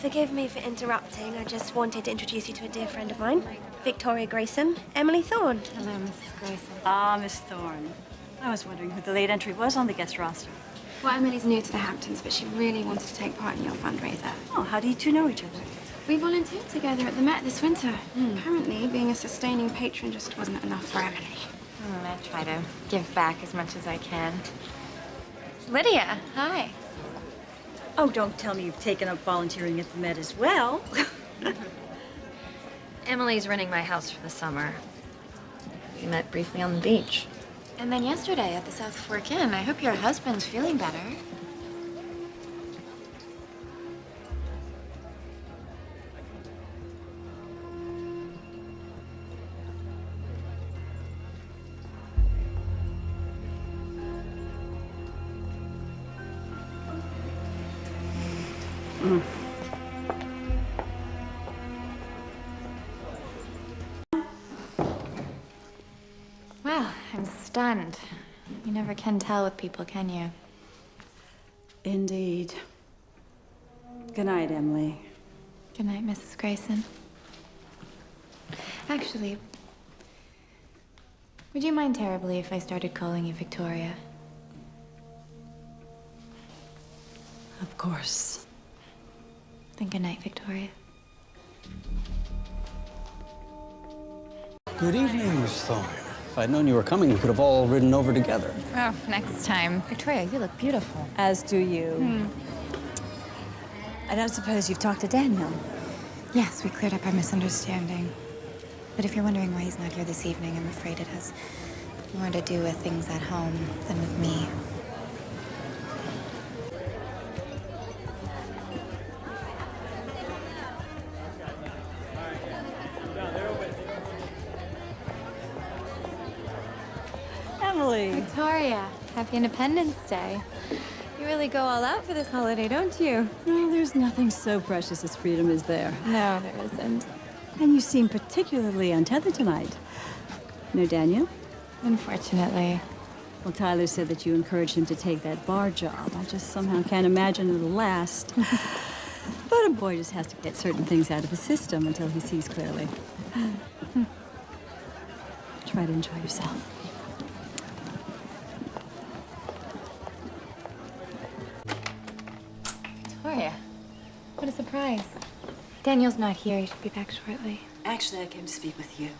Forgive me for interrupting. I just wanted to introduce you to a dear friend of mine, Victoria Grayson, Emily Thorne. Hello, Mrs. Grayson. Ah, Miss Thorne. I was wondering who the late entry was on the guest roster. Well, Emily's new to the Hamptons, but she really wanted to take part in your fundraiser. Oh, how do you two know each other? We volunteered together at the Met this winter. Apparently, being a sustaining patron just wasn't enough for Emily. I try to give back as much as I can. Lydia, hi. Oh, don't tell me you've taken up volunteering at the Met as well. Emily's renting my house for the summer. We met briefly on the beach. And then yesterday at the South Fork Inn. I hope your husband's feeling better. Well, I'm stunned. You never can tell with people, can you? Indeed. Good night, Emily. Good night, Mrs. Grayson. Actually, would you mind terribly if I started calling you Victoria? Of course. Then good night, Victoria. Good evening, Miss Thorne. If I'd known you were coming, we could have all ridden over together. Oh, next time. Victoria, you look beautiful. As do you. I don't suppose you've talked to Daniel. Yes, we cleared up our misunderstanding. But if you're wondering why he's not here this evening, I'm afraid it has more to do with things at home than with me. Emily. Victoria, happy Independence Day. You really go all out for this holiday, don't you? Well, there's nothing so precious as freedom, is there? No, there isn't. And you seem particularly untethered tonight. No Daniel? Unfortunately. Well, Tyler said that you encouraged him to take that bar job. I just somehow can't imagine it'll last. But a boy just has to get certain things out of the system until he sees clearly. Try to enjoy yourself. Victoria, what a surprise. Daniel's not here. He should be back shortly. Actually, I came to speak with you.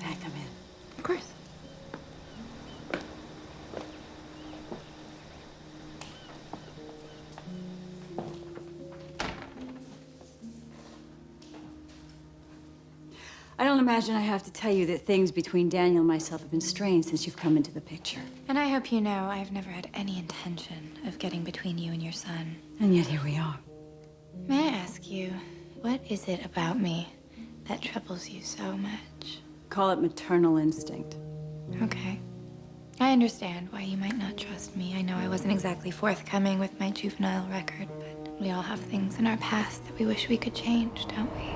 May I come in? Of course. I don't imagine I have to tell you that things between Daniel and myself have been strained since you've come into the picture. And I hope you know I've never had any intention of getting between you and your son. And yet here we are. May I ask you, what is it about me that troubles you so much? Call it maternal instinct. Okay. I understand why you might not trust me. I know I wasn't exactly forthcoming with my juvenile record, but we all have things in our past that we wish we could change, don't we?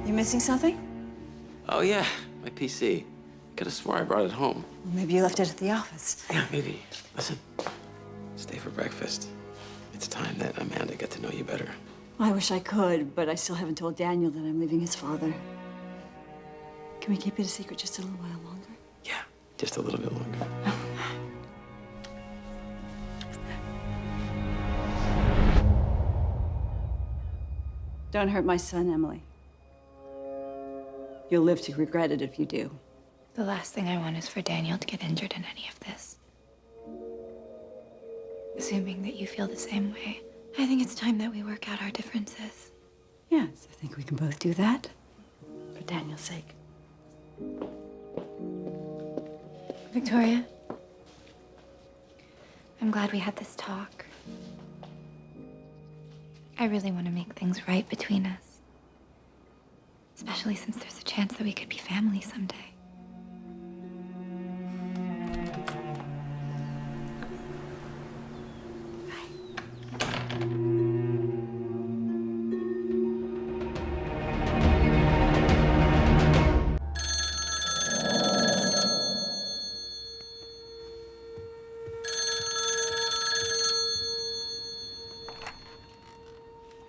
You missing something? Oh, yeah, my PC. Could have swore I brought it home. Well, maybe you left it at the office. Yeah, maybe. Listen, stay for breakfast. It's time that Amanda get to know you better. Well, I wish I could, but I still haven't told Daniel that I'm leaving his father. Can we keep it a secret just a little while longer? Yeah, just a little bit longer. Don't hurt my son, Emily. You'll live to regret it if you do. The last thing I want is for Daniel to get injured in any of this. Assuming that you feel the same way, I think it's time that we work out our differences. Yes, I think we can both do that. For Daniel's sake. Victoria, I'm glad we had this talk. I really want to make things right between us. Especially since there's a chance that we could be family someday.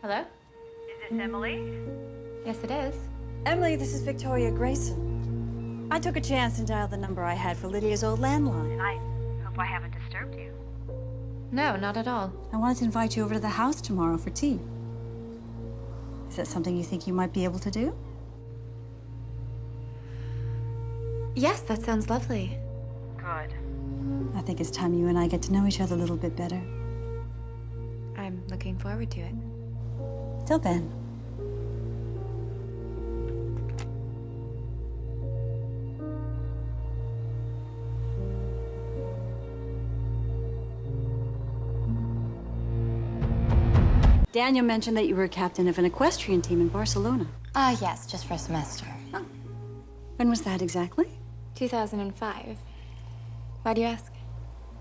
Hello? Is this Emily? Yes, it is. Emily, this is Victoria Grayson. I took a chance and dialed the number I had for Lydia's old landline. I hope I haven't disturbed you. No, not at all. I wanted to invite you over to the house tomorrow for tea. Is that something you think you might be able to do? Yes, that sounds lovely. Good. I think it's time you and I get to know each other a little bit better. I'm looking forward to it. Till then. Daniel mentioned that you were a captain of an equestrian team in Barcelona. Yes, just for a semester. Oh. When was that exactly? 2005. Why do you ask?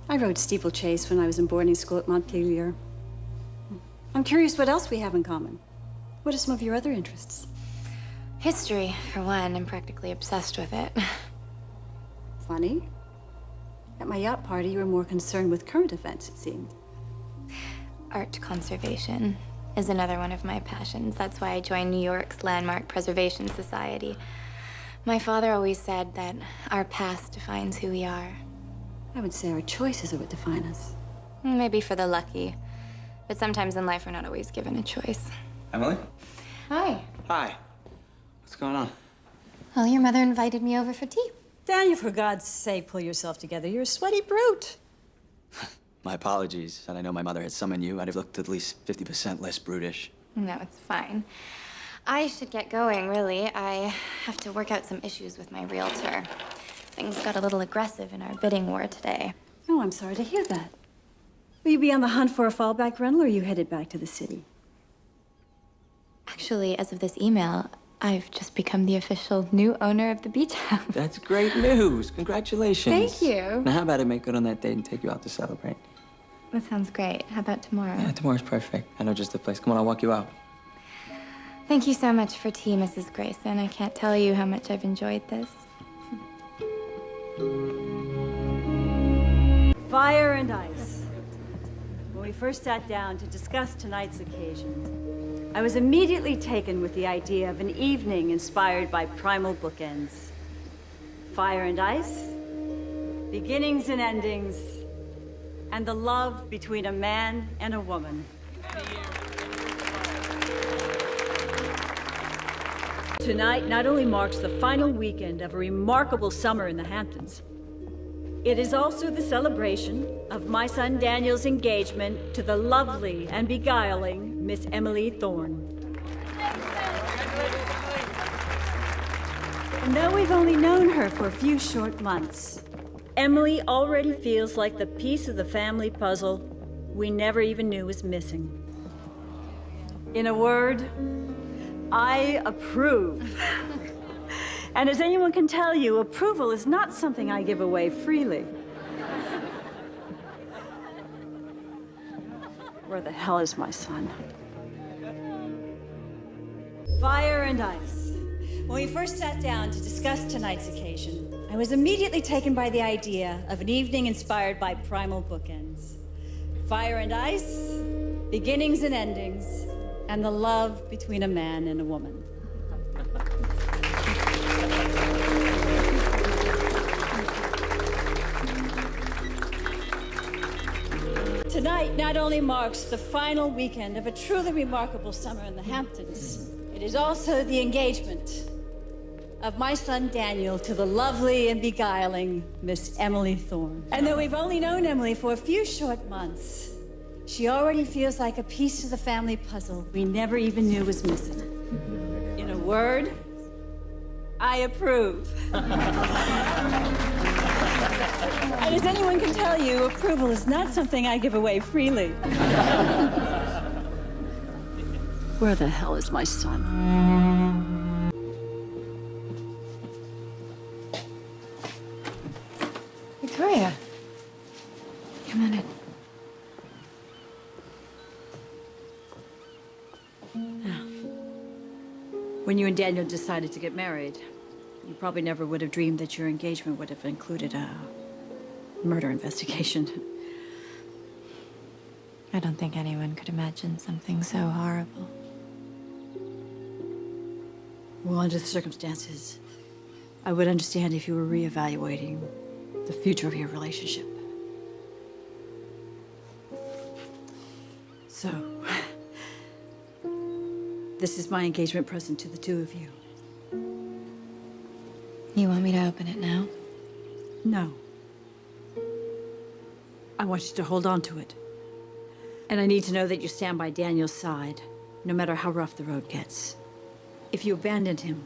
I rode steeplechase when I was in boarding school at Montpellier. I'm curious what else we have in common. What are some of your other interests? History, for one. I'm practically obsessed with it. Funny. At my yacht party, you were more concerned with current events, it seemed. Art conservation is another one of my passions. That's why I joined New York's Landmark Preservation Society. My father always said that our past defines who we are. I would say our choices are what define us. Maybe for the lucky. But sometimes in life, we're not always given a choice. Emily? Hi. Hi. What's going on? Well, your mother invited me over for tea. Daniel, for God's sake, pull yourself together. You're a sweaty brute. My apologies. Had I known my mother had summoned you, I'd have looked at least 50% less brutish. No, it's fine. I should get going, really. I have to work out some issues with my realtor. Things got a little aggressive in our bidding war today. Oh, I'm sorry to hear that. Will you be on the hunt for a fallback rental, or are you headed back to the city? Actually, as of this email, I've just become the official new owner of the beach house. That's great news. Congratulations. Thank you. Now, how about I make good on that date and take you out to celebrate? That sounds great. How about tomorrow? Yeah, tomorrow's perfect. I know just the place. Come on, I'll walk you out. Thank you so much for tea, Mrs. Grayson. I can't tell you how much I've enjoyed this. Fire and ice. When we first sat down to discuss tonight's occasion, I was immediately taken with the idea of an evening inspired by primal bookends. Fire and ice, beginnings and endings, and the love between a man and a woman. Tonight not only marks the final weekend of a remarkable summer in the Hamptons, it is also the celebration of my son Daniel's engagement to the lovely and beguiling Miss Emily Thorne. And though we've only known her for a few short months, Emily already feels like the piece of the family puzzle we never even knew was missing. In a word, I approve. And as anyone can tell you, approval is not something I give away freely. Where the hell is my son? Fire and ice. When we first sat down to discuss tonight's occasion, I was immediately taken by the idea of an evening inspired by primal bookends. Fire and ice, beginnings and endings, and the love between a man and a woman. Tonight not only marks the final weekend of a truly remarkable summer in the Hamptons, it is also the engagement of my son Daniel to the lovely and beguiling Miss Emily Thorne. And though we've only known Emily for a few short months, she already feels like a piece of the family puzzle we never even knew was missing. In a word, I approve. And as anyone can tell you, approval is not something I give away freely. Where the hell is my son? Victoria, come on in. When you and Daniel decided to get married, you probably never would have dreamed that your engagement would have included a murder investigation. I don't think anyone could imagine something so horrible. Well, under the circumstances, I would understand if you were reevaluating the future of your relationship. So, this is my engagement present to the two of you. You want me to open it now? No. I want you to hold on to it. And I need to know that you stand by Daniel's side, no matter how rough the road gets. If you abandoned him,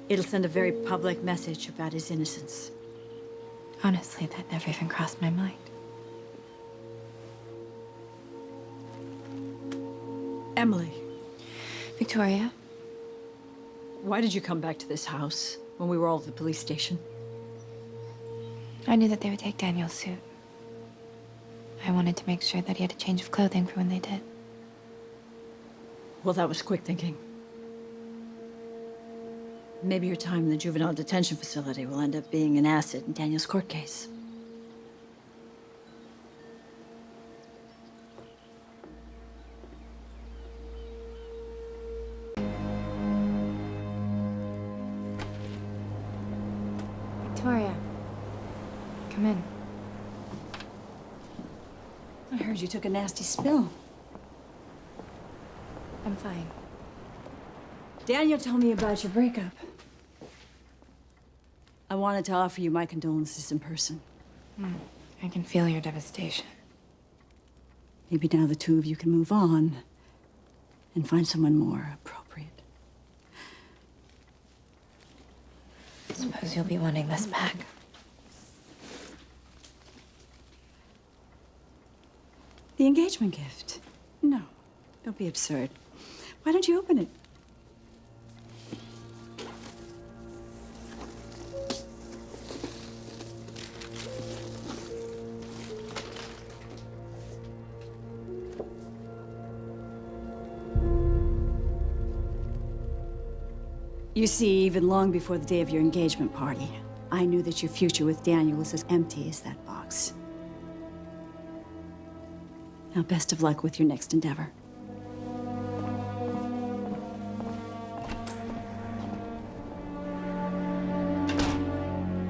it'll send a very public message about his innocence. Honestly, that never even crossed my mind. Emily, Victoria, why did you come back to this house when we were all at the police station? I knew that they would take Daniel's suit. I wanted to make sure that he had a change of clothing for when they did. Well, that was quick thinking. Maybe your time in the juvenile detention facility will end up being an asset in Daniel's court case. Victoria, come in. I heard you took a nasty spill. I'm fine. Daniel told me about your breakup. I wanted to offer you my condolences in person. I can feel your devastation. Maybe now the two of you can move on and find someone more appropriate. Suppose you'll be wanting this back. The engagement gift? No, don't be absurd. Why don't you open it? You see, even long before the day of your engagement party, I knew that your future with Daniel was as empty as that box. Now, best of luck with your next endeavor.